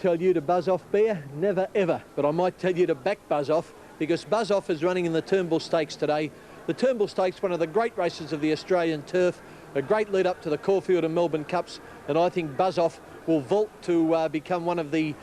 Tell you to buzz off, Bear? Never ever. But I might tell you to back Buzz Off, because Buzz Off is running in the Turnbull Stakes today. The Turnbull Stakes, one of the great races of the Australian turf, a great lead up to the Caulfield and Melbourne Cups, and I think Buzz Off will vault to become one of the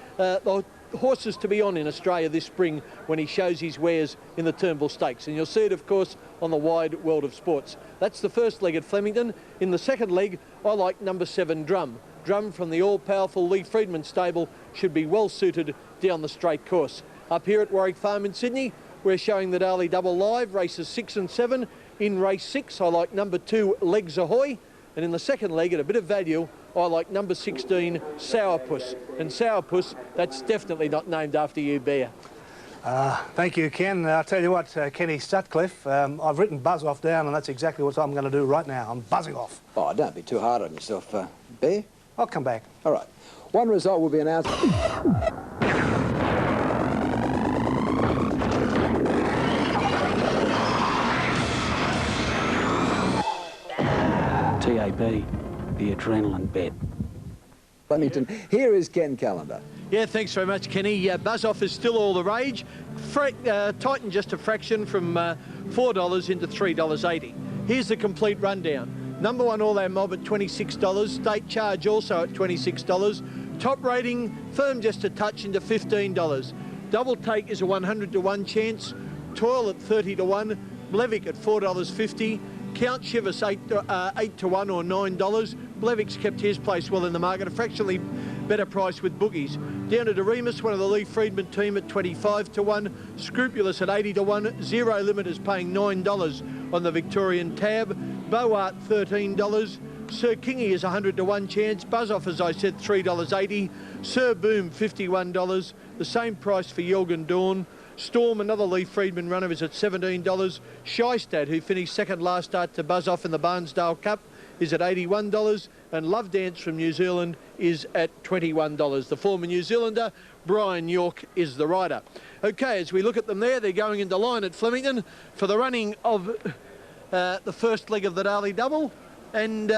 horses to be on in Australia this spring when he shows his wares in the Turnbull Stakes. And you'll see it, of course, on the wide world of sports. That's the first leg at Flemington. In the second leg, I like number 7, Drum. Drum from the all-powerful Lee Freedman stable should be well suited down the straight course. Up here at Warwick Farm in Sydney, we're showing the Daily Double live, races 6 and 7. In race 6, I like number 2, Legs Ahoy. And in the second leg, at a bit of value, I like number 16, Sourpuss. And Sourpuss, that's definitely not named after you, Bear. Thank you, Ken. I'll tell you what, Kenny Sutcliffe, I've written Buzz Off down, and that's exactly what I'm going to do right now. I'm buzzing off. Oh, don't be too hard on yourself, Bear. I'll come back. All right. One result will be announced. TAB, the adrenaline bet. Flemington, here is Ken Callender. Yeah, thanks very much, Kenny. Buzz Off is still all the rage. Tightened just a fraction from $4 into $3.80. Here's the complete rundown. Number 1, All Our Mob at $26. State Charge also at $26. Top Rating, firm just a touch into $15. Double Take is a 100 to 1 chance. Toil at 30 to 1. Blevick at $4.50. Count Chivas 8 to 1 or $9. Blevick's kept his place well in the market, a fractionally better price with boogies. Down to Doremus, one of the Lee Freedman team at 25 to 1. Scrupulous at 80 to 1. Zero Limit is paying $9 on the Victorian tab. Boart $13. Sir Kingy is 100 to 1 chance. Buzz Off, as I said, $3.80. Sir Boom $51. The same price for Yelgan Dawn. Storm, another Lee Freedman runner, is at $17. Shystad, who finished second last start to Buzz Off in the Barnsdale Cup, is at $81. And Love Dance from New Zealand is at $21. The former New Zealander, Brian York, is the rider. Okay, as we look at them there, they're going into line at Flemington for the running of the first leg of the Daily Double. And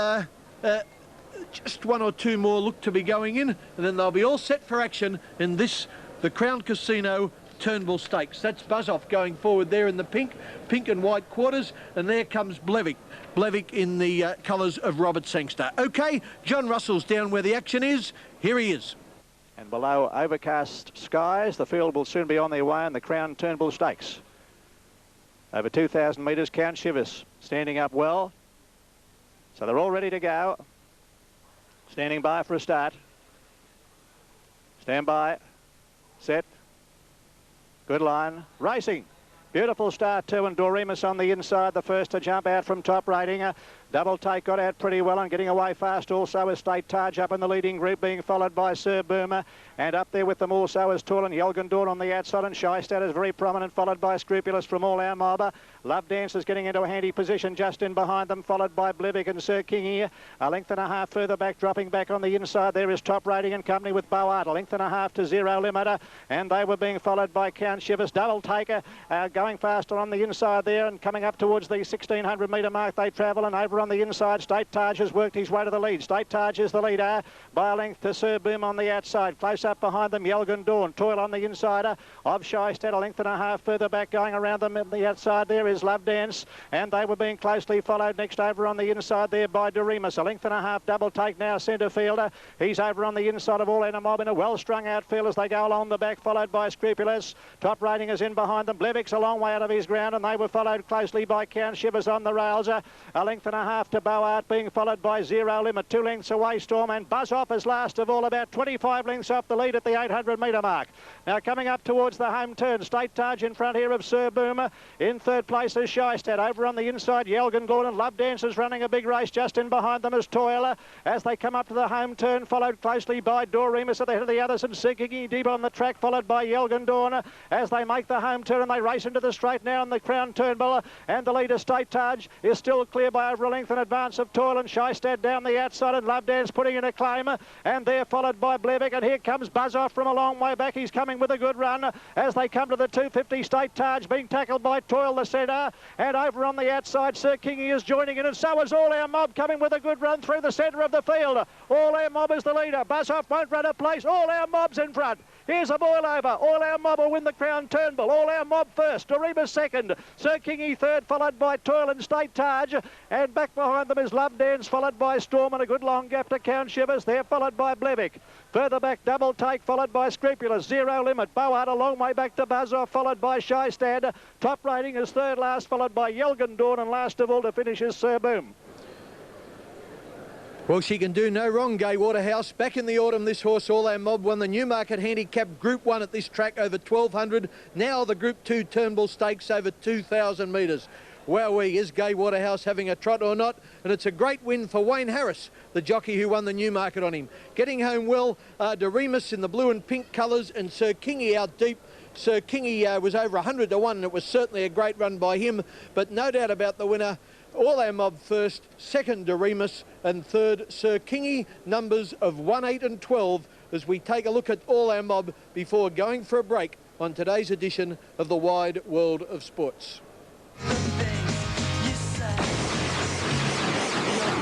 just 1 or 2 more look to be going in, and then they'll be all set for action in this, the Crown Casino Turnbull Stakes. That's Buzz Off going forward there in the pink and white quarters, and there comes Blevick. Blevick in the colours of Robert Sangster. Okay, John Russell's down where the action is. Here he is. And below overcast skies, the field will soon be on their way in the Crown Turnbull Stakes. Over 2,000 metres, Count Chivas standing up well. So they're all ready to go. Standing by for a start. Stand by. Set. Good line. Racing. Beautiful start too, and Doremus on the inside, the first to jump out from Top Rating. Double Take got out pretty well and getting away fast also is State Taj up in the leading group, being followed by Sir Boomer. And up there with them also is Toil and Yelgan Dawn on the outside, and Shystad is very prominent, followed by Scrupulous from All Our Mob. Love Dance is getting into a handy position just in behind them, followed by Blevick and Sir King here. A length and a half further back, dropping back on the inside. There is Top Rating in company with Boart. A length and a half to Zero Limiter, and they were being followed by Count Chivas. Double Taker going faster on the inside there, and coming up towards the 1,600 metre mark they travel, and over on the inside, State Taj has worked his way to the lead. State Taj is the leader by a length to Sir Boom on the outside. Close up behind them, Yelgan Dawn. Toil on the insider of Shystad, a length and a half further back. Going around them on the outside there is Love Dance, and they were being closely followed next over on the inside there by Doremus. A length and a half Double Take now centre fielder. He's over on the inside of All Our Mob in a well-strung outfield as they go along the back, followed by Scrupulous. Top Rating is in behind them. Blevick's a long way out of his ground, and they were followed closely by Count Shivers on the rails. A length and a half to Boart, being followed by Zero Limit. 2 lengths away, Storm, and Buzz Off is last of all, about 25 lengths off the lead at the 800 metre mark. Now coming up towards the home turn, State Taj in front here of Sir Boomer. In third place is Shystad. Over on the inside, Yelgan Dawn, and Love Dance is running a big race. Just in behind them is Toiler as they come up to the home turn, followed closely by Doremus at the head of the others, and sinking deep on the track, followed by Yelgan Dawn as they make the home turn, and they race into the straight now in the Crown Turnbull, and the leader State Taj is still clear by over a length length in advance of Toil and Shystad down the outside, and Love Dance putting in a claim, and they're followed by Blevick, and here comes Buzz Off from a long way back. He's coming with a good run as they come to the 250 State Taj, being tackled by Toil the centre, and over on the outside Sir Kingy is joining in, and so is All Our Mob coming with a good run through the centre of the field. All Our Mob is the leader. Buzz Off won't run a place. All Our Mob's in front. Here's a boil over. All Our Mob will win the Crown Turnbull. All Our Mob first. Doremus second. Sir Kingy third, followed by Toil and State Taj. And back behind them is Love Dance, followed by Storm, and a good long gap to Count Shivers. They're followed by Blevick. Further back, Double Take, followed by Scrupulous. Zero Limit. Boart a long way back to Buzz Off, followed by Shystad. Top Rating is third last, followed by Yelgan Dawn, and last of all to finish is Sir Boom. Well, she can do no wrong, Gay Waterhouse. Back in the autumn, this horse, All Our Mob, won the Newmarket Handicap Group 1 at this track over 1,200. Now the Group 2 Turnbull Stakes over 2,000 metres. Wowee, is Gay Waterhouse having a trot or not? And it's a great win for Wayne Harris, the jockey who won the Newmarket on him. Getting home well, Doremus in the blue and pink colours, and Sir Kingy out deep. Sir Kingy was over 100 to 1, and it was certainly a great run by him. But no doubt about the winner. All Our Mob first, second Doremus, and third Sir Kingy, numbers of 1, 8 and 12 as we take a look at All Our Mob before going for a break on today's edition of the Wide World of Sports.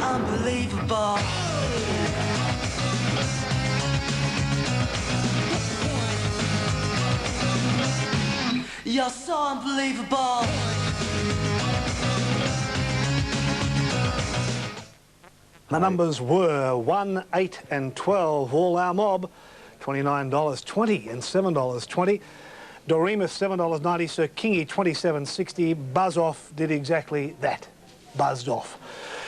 Unbelievable. You're so unbelievable. The numbers were 1, 8 and 12. All Our Mob, $29.20 and $7.20. Doremus, $7.90. Sir Kingy, $27.60. Buzz Off did exactly that. Buzzed off.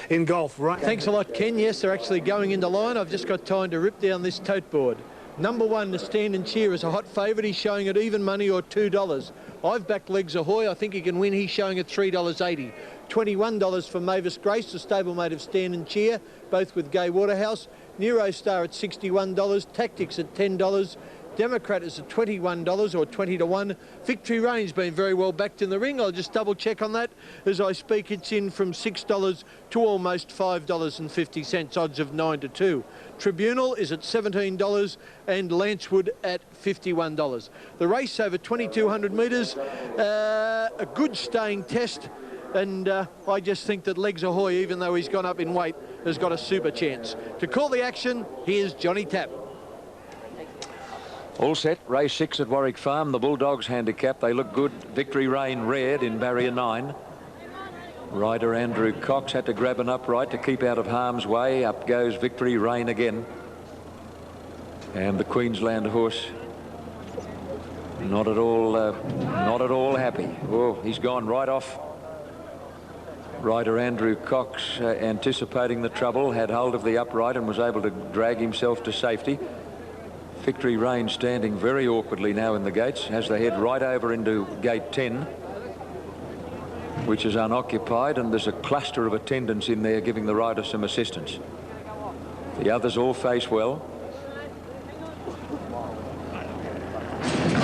In golf, right? Thanks a lot, Ken. Yes, they're actually going into line. I've just got time to rip down this tote board. Number 1, the Stand and Cheer, is a hot favourite. He's showing at even money or $2. I've backed Legs Ahoy. I think he can win. He's showing at $3.80. $21 for Mavis Grace, the stablemate of Stand and Cheer, both with Gay Waterhouse. Nero Star at $61. Tactics at $10. Democrat is at $21 or 20 to 1. Victory Reign's been very well backed in the ring. I'll just double check on that as I speak. It's in from $6 to almost $5.50, odds of 9 to 2. Tribunal is at $17 and Lancewood at $51. The race over 2,200 metres, a good staying test. And I just think that Legs Ahoy, even though he's gone up in weight, has got a super chance. To call the action, here's Johnny Tapp. All set, race 6 at Warwick Farm. The Bulldogs handicap, they look good. Victory Reign red in barrier 9. Rider Andrew Cox had to grab an upright to keep out of harm's way. Up goes Victory Reign again. And the Queensland horse not at all happy. Oh, he's gone right off. Rider Andrew Cox, anticipating the trouble, had hold of the upright and was able to drag himself to safety. Victory Reign standing very awkwardly now in the gates, has the head right over into gate 10, which is unoccupied, and there's a cluster of attendants in there giving the rider some assistance. The others all face well.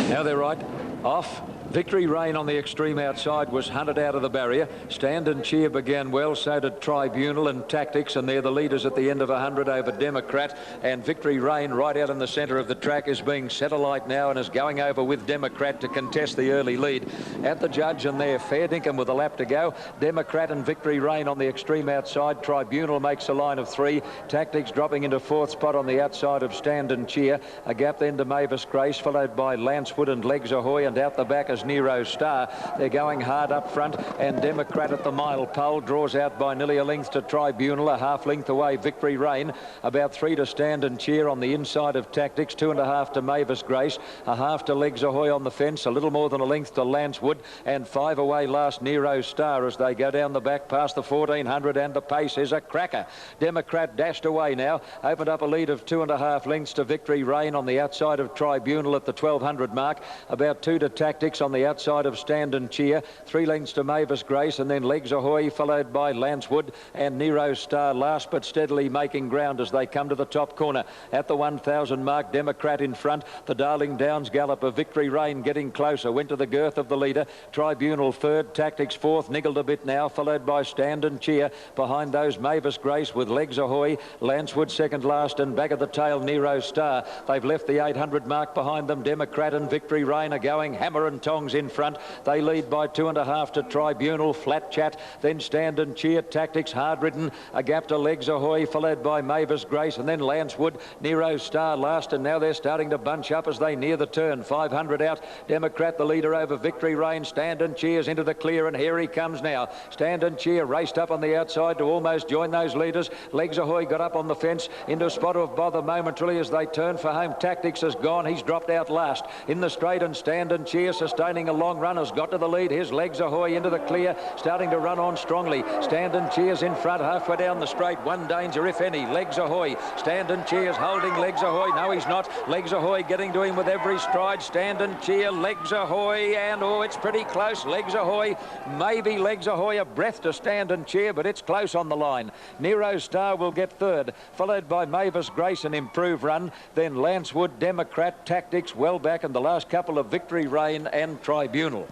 Now they're right off. Victory Reign on the extreme outside was hunted out of the barrier. Stand and Cheer began well, so did Tribunal and Tactics, and they're the leaders at the end of 100 over Democrat. And Victory Reign right out in the centre of the track is being set alight now and is going over with Democrat to contest the early lead. At the judge and there, Fair Dinkum with a lap to go. Democrat and Victory Reign on the extreme outside. Tribunal makes a line of 3. Tactics dropping into 4th spot on the outside of Stand and Cheer. A gap then to Mavis Grace, followed by Lancewood and Legs Ahoy, and out the back is Nero Star. They're going hard up front, and Democrat at the mile pole draws out by nearly a length to Tribunal, a half length away Victory Reign, about 3 to Stand and Cheer on the inside of Tactics, 2.5 to Mavis Grace, a half to Legs Ahoy on the fence, a little more than a length to Lancewood, and 5 away last Nero Star as they go down the back past the 1400, and the pace is a cracker. Democrat dashed away now, opened up a lead of 2.5 lengths to Victory Reign on the outside of Tribunal at the 1200 mark, about 2 to Tactics on the outside of Stand and Cheer. 3 lengths to Mavis Grace, and then Legs Ahoy, followed by Lancewood and Nero Star last, but steadily making ground as they come to the top corner. At the 1,000 mark, Democrat in front. The Darling Downs gallop of Victory Rain getting closer. Went to the girth of the leader. Tribunal third, Tactics fourth, niggled a bit now, followed by Stand and Cheer. Behind those, Mavis Grace with Legs Ahoy, Lancewood second last, and back of the tail, Nero Star. They've left the 800 mark behind them. Democrat and Victory Rain are going hammer and tongs in front. They lead by 2.5 to Tribunal, Flat Chat, then Stand and Cheer, Tactics, hard ridden, a gap to Legs Ahoy, followed by Mavis Grace, and then Lancewood, Nero Star last, and now they're starting to bunch up as they near the turn. 500 out, Democrat the leader over Victory Rain. Stand and Cheer's into the clear, and here he comes now. Stand and Cheer raced up on the outside to almost join those leaders. Legs Ahoy got up on the fence into a spot of bother momentarily as they turn for home. Tactics has gone, he's dropped out last. In the straight, and Stand and Cheer sustaining a long run has got to the lead. Here's Legs Ahoy into the clear, starting to run on strongly. Stand and Cheer's in front halfway down the straight. One danger, if any, Legs Ahoy. Stand and Cheer's holding Legs Ahoy. No, he's not. Legs Ahoy getting to him with every stride. Stand and Cheer, Legs Ahoy, and oh, it's pretty close. Legs Ahoy, maybe Legs Ahoy a breath to Stand and Cheer, but it's close on the line. Nero Star will get third, followed by Mavis Grace, an improved run. Then Lancewood, Democrat, Tactics well back, and the last couple of Victory Rain and Tribunal.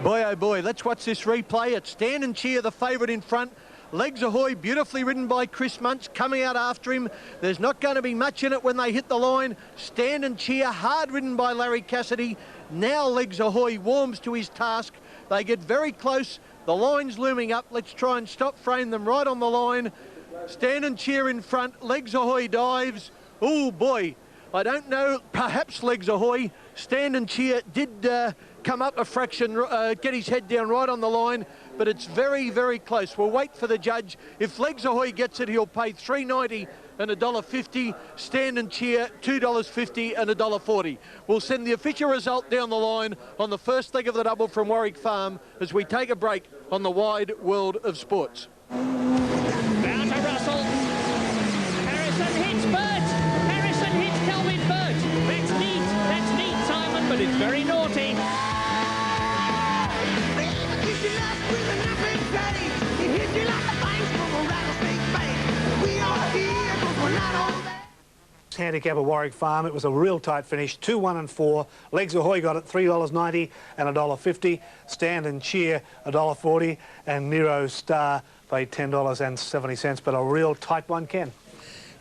Boy, oh boy, let's watch this replay. It's Stand and Cheer, the favourite in front. Legs Ahoy, beautifully ridden by Chris Munch, coming out after him. There's not going to be much in it when they hit the line. Stand and Cheer, hard ridden by Larry Cassidy. Now Legs Ahoy warms to his task. They get very close. The line's looming up. Let's try and stop frame them right on the line. Stand and Cheer in front. Legs Ahoy dives. Oh boy, I don't know, perhaps Legs Ahoy. Stand and Cheer did come up a fraction, get his head down right on the line, but it's very, very close. We'll wait for the judge. If Legs Ahoy gets it, he'll pay $3.90 and $1.50. Stand and Cheer, $2.50 and $1.40. We'll send the official result down the line on the first leg of the double from Warwick Farm as we take a break on the wide world of sports. Down to Russell. Harrison hits Burt. Harrison hits Kelvin Burt. That's neat, Simon, but it's very naughty. Handicap at Warwick Farm. It was a real tight finish, 2, 1 and 4. Legs Ahoy got it $3.90 and $1.50. Stand and Cheer $1.40, and Nero Star paid $10.70, but a real tight one, Ken.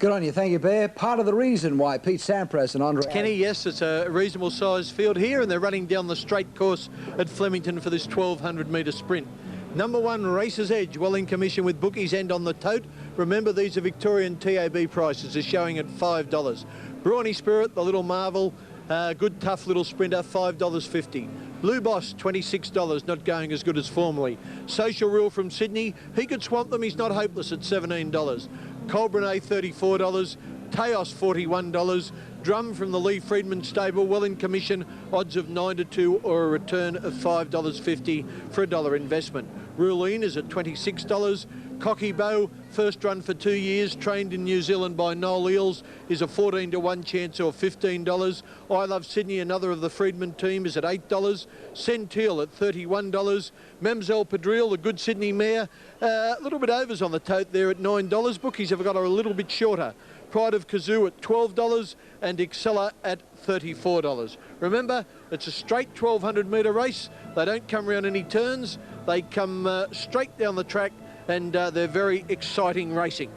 Good on you. Thank you, Bear. Part of the reason why Pete Sampras and Andre... Kenny, yes, it's a reasonable sized field here, and they're running down the straight course at Flemington for this 1,200 metre sprint. Number 1, Racer's Edge, well in commission with Bookie's End on the tote. Remember, these are Victorian TAB prices, are showing at $5. Brawny Spirit, the little marvel, good tough little sprinter, $5.50. Blue Boss, $26, not going as good as formerly. Social Rule from Sydney, he could swamp them, he's not hopeless at $17. Colbrenay, $34. Teos, $41. Drum from the Lee Friedman stable, well in commission, odds of 9 to 2 or a return of $5.50 for $1 investment. Ruline is at $26. Cocky Bow, first run for 2 years, trained in New Zealand by Noel Eels, is a 14 to 1 chance or $15. I Love Sydney, another of the Friedman team, is at $8. Centil at $31. Mamselle Padrille, the good Sydney mare, a little bit overs on the tote there at $9. Bookies have got her a little bit shorter. Pride of Kazoo at $12 and Excella at $34. Remember, it's a straight 1,200 metre race. They don't come around any turns. They come straight down the track, and they're very exciting racing.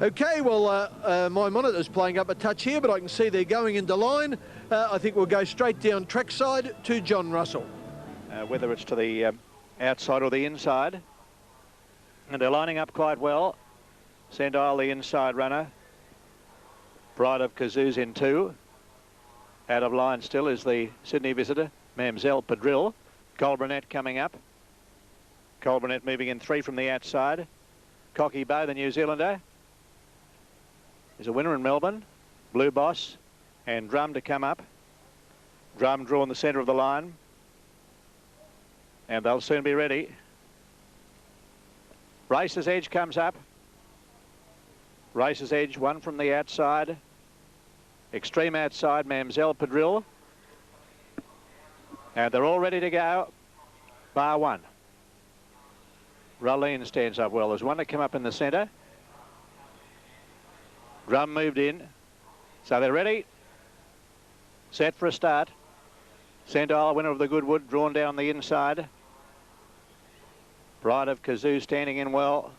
Okay, well, my monitor's playing up a touch here, but I can see they're going into line. I think we'll go straight down trackside to John Russell. Whether it's to the outside or the inside. And they're lining up quite well. Sendile, the inside runner. Pride of Kazoo's in 2. Out of line still is the Sydney visitor, Mamselle Padrille. Colburnett coming up. Colburnett moving in 3 from the outside. Cocky Bow, the New Zealander, is a winner in Melbourne. Blue Boss and Drum to come up. Drum draw in the centre of the line. And they'll soon be ready. Racer's Edge comes up. Racer's Edge, 1 from the outside. Extreme outside, Mamselle Padrille. And they're all ready to go, bar one. Rolene stands up well. There's one to come up in the centre. Drum moved in. So they're ready. Set for a start. Sandile, winner of the Goodwood, drawn down the inside. Pride of Kazoo standing in well.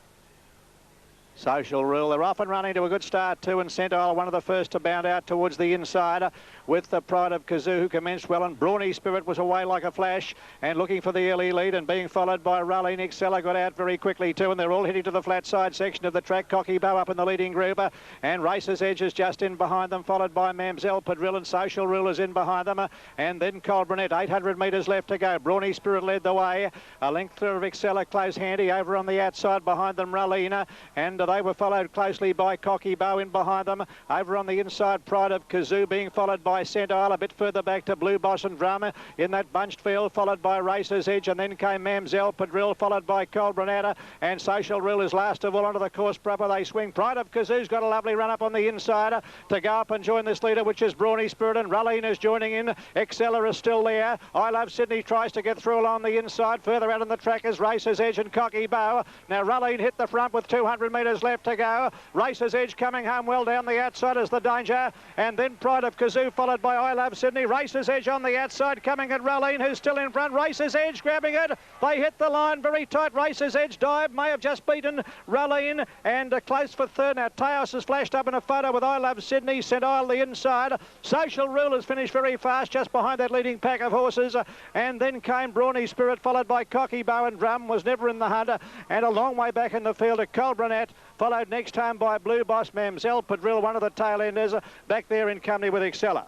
Social Rule, they're off and running to a good start too, and Sandile, one of the first to bound out towards the inside with the Pride of Kazoo, who commenced well, and Brawny Spirit was away like a flash and looking for the early lead and being followed by Raleigh. Excella got out very quickly too, and they're all heading to the flat side section of the track. Cocky Bow up in the leading group, and Racer's Edge is just in behind them, followed by Mamselle Padrille, and Social Rule is in behind them, and then Cole Burnett. 800 metres left to go. Brawny Spirit led the way, a length through of Excella close handy over on the outside behind them, Raleigh, and they were followed closely by Cocky Bow in behind them. Over on the inside, Pride of Kazoo being followed by Sandile, a bit further back to Blue Boss and Drama in that bunched field, followed by Racer's Edge, and then came Mamselle Padrille, followed by Cole Bernata, and Social Rule is last of all onto the course proper. They swing. Pride of Kazoo's got a lovely run up on the inside to go up and join this leader, which is Brawny Spirit, and Raleigh is joining in. Excella is still there. I Love Sydney tries to get through along the inside. Further out on the track is Racer's Edge and Cocky Bow. Now Raleigh hit the front with 200 metres left to go. Racer's Edge coming home well down the outside is the danger, and then Pride of Kazoo followed by I Love Sydney. Racer's Edge on the outside coming at Raleigh, who's still in front. Racer's Edge grabbing it. They hit the line very tight. Racer's Edge dive may have just beaten Raleigh, and close for third. Now Teos has flashed up in a photo with I Love Sydney. Sandile the inside. Social Rule has finished very fast just behind that leading pack of horses, and then came Brawny Spirit followed by Cocky Bow, and Drum was never in the hunt, and a long way back in the field at Cole Burnett, followed next home by Blue Boss. Mamselle Padrille, one of the tail enders, back there in company with Excella.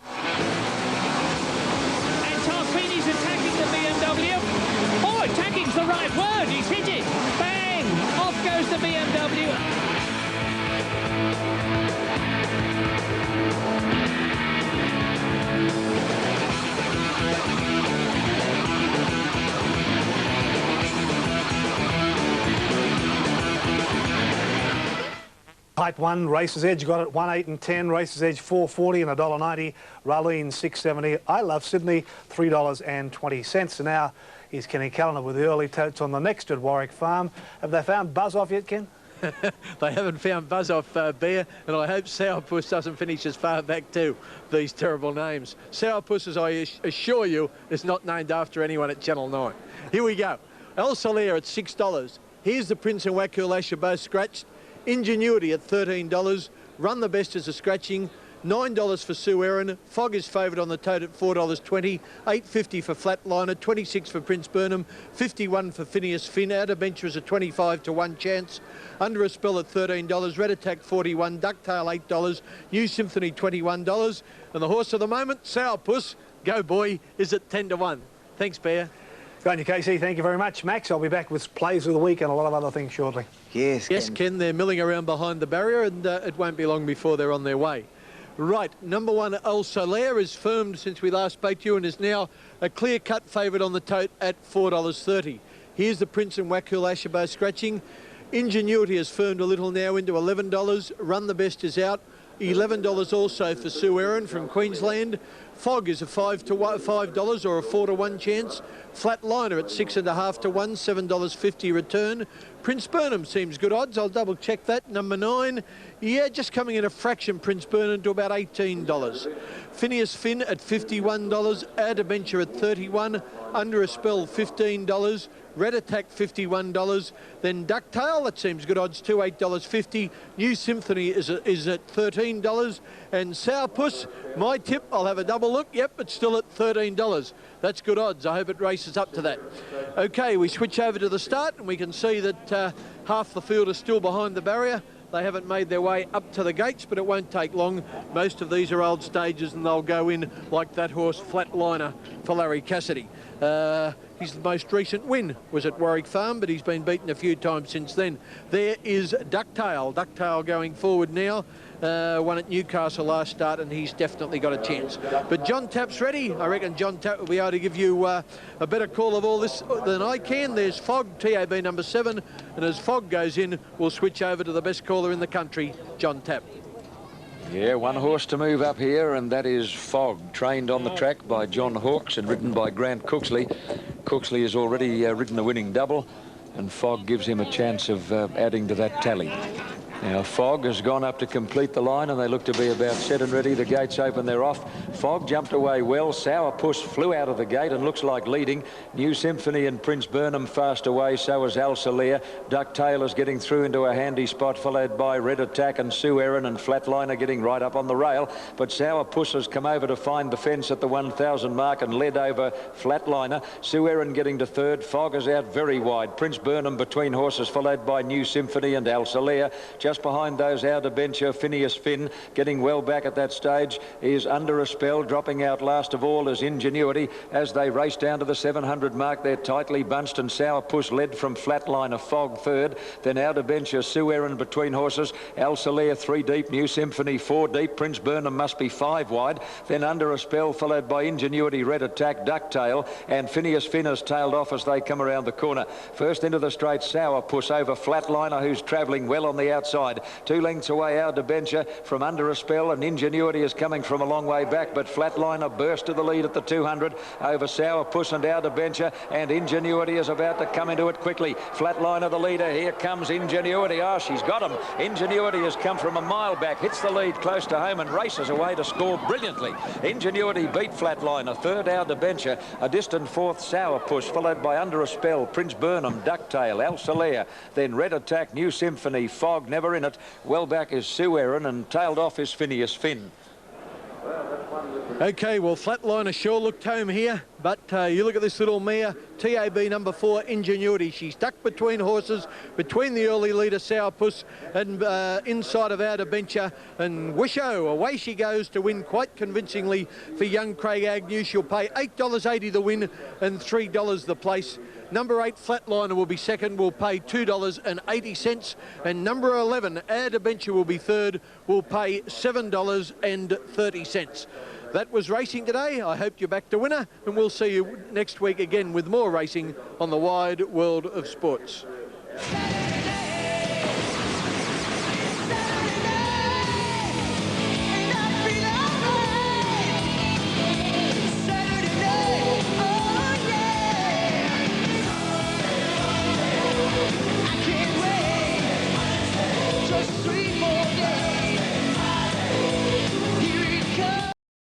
And Tarquini's attacking the BMW. Oh, attacking's the right word. He's hit it. Bang! Off goes the BMW. Type 1, Racer's Edge got it 1, 8 and 10. Racer's Edge $4.40 and $1.90. Raleigh $6.70. I Love Sydney $3.20. And now here's Kenny Callender with the early totes on the next at Warwick Farm. Have they found Buzz Off yet, Ken? They haven't found Buzz Off, Bear, and I hope Sourpuss doesn't finish as far back too. These terrible names. Sourpuss, as I assure you, is not named after anyone at Channel 9. Here we go. El Soler at $6. Here's the Prince and Wakul Asher both scratched. Ingenuity at $13. Run the Best as a scratching. $9 for Sue Erin. Fog is favoured on the tote at $4.20. $8.50 for Flatliner. $26 for Prince Burnham. $51 for Phineas Finn. Out of Benchers at 25 to 1 chance. Under a Spell at $13. Red Attack $41. Ducktail $8. New Symphony $21. And the horse of the moment, Sourpuss, go boy, is at 10 to 1. Thanks, Bear. Go on, you, Casey. Thank you very much. Max, I'll be back with plays of the week and a lot of other things shortly. Yes, Yes, Ken, they're milling around behind the barrier, and it won't be long before they're on their way. Right, number 1, El Soler, is firmed since we last spoke to you and is now a clear-cut favourite on the tote at $4.30. Here's the Prince and Wakul Asherbo scratching. Ingenuity has firmed a little now into $11. Run the Best is out. $11 also for Sue Erin from Queensland. Fog is a $5 or a 4 to 1 chance. Flatliner at 6.5 to 1, $7.50 return. Prince Burnham seems good odds. I'll double check that. Number 9, yeah, just coming in a fraction. Prince Burnham to about $18. Phineas Finn at $51. Adventure at $31. Under a Spell $15. Red Attack $51. Then Ducktail, that seems good odds too, $8.50. New Symphony is at $13. And Sourpuss, my tip, I'll have a double look. Yep, it's still at $13. That's good odds. I hope it races up to that. Okay, we switch over to the start and we can see that half the field is still behind the barrier. They haven't made their way up to the gates, but it won't take long. Most of these are old stages and they'll go in like that horse Flatliner for Larry Cassidy. His most recent win was at Warwick Farm, but he's been beaten a few times since then. There is Ducktail. Ducktail going forward now. Won at Newcastle last start, and he's definitely got a chance. But John Tapp's ready. I reckon John Tapp will be able to give you a better call of all this than I can. There's Fog, TAB number 7, and as Fog goes in, we'll switch over to the best caller in the country, John Tapp. Yeah, one horse to move up here, and that is Fog, trained on the track by John Hawkes and ridden by Grant Cooksley. Cooksley has already ridden the winning double, and Fog gives him a chance of adding to that tally. Now, Fog has gone up to complete the line, and they look to be about set and ready. The gates open, they're off. Fog jumped away well. Sourpuss flew out of the gate and looks like leading. New Symphony and Prince Burnham fast away. So is Al Salir. Ducktail is getting through into a handy spot, followed by Red Attack and Sue Erin, and Flatliner getting right up on the rail. But Sourpuss has come over to find the fence at the 1,000 mark and led over Flatliner. Sue Erin getting to third. Fog is out very wide. Prince Burnham between horses, followed by New Symphony and Al Salir. Just behind those, Our Debenture, Phineas Finn, getting well back at that stage, is Under a Spell. Dropping out last of all is Ingenuity. As they race down to the 700 mark, they're tightly bunched, and Sourpuss led from Flatliner. Fog third. Then Our Debenture, Sue Erin between horses. Al Salir 3 deep. New Symphony 4 deep. Prince Burnham must be 5 wide. Then Under a Spell, followed by Ingenuity, Red Attack, Ducktail, and Phineas Finn has tailed off as they come around the corner. First into the straight, Sourpuss over Flatliner, who's travelling well on the outside. 2 lengths away, Our Debenture from Under a Spell, and Ingenuity is coming from a long way back, but Flatliner burst to the lead at the 200 over Sourpuss and Our Debenture, and Ingenuity is about to come into it quickly. Flatliner the leader. Here comes Ingenuity. Oh, she's got him. Ingenuity has come from a mile back, hits the lead close to home and races away to score brilliantly. Ingenuity beat Flatliner. Third, Our Debenture. A distant fourth, Sourpuss, followed by Under a Spell, Prince Burnham, Ducktail, Al Salir, then Red Attack, New Symphony, Fog never in it. Well back is Sue Erin, and tailed off is Phineas Finn. Okay, well, Flatliner sure looked home here, but you look at this little mare, TAB number 4, Ingenuity. She's stuck between horses, between the early leader, Sourpuss, and inside of Our Debenture, and Wisho, away she goes to win quite convincingly for young Craig Agnew. She'll pay $8.80 the win and $3 the place. Number 8, Flatliner, will be second, will pay $2.80. And number 11, Our Debenture, will be third, will pay $7.30. That was racing today. I hope you're back to winner, and we'll see you next week again with more racing on the wide world of sports.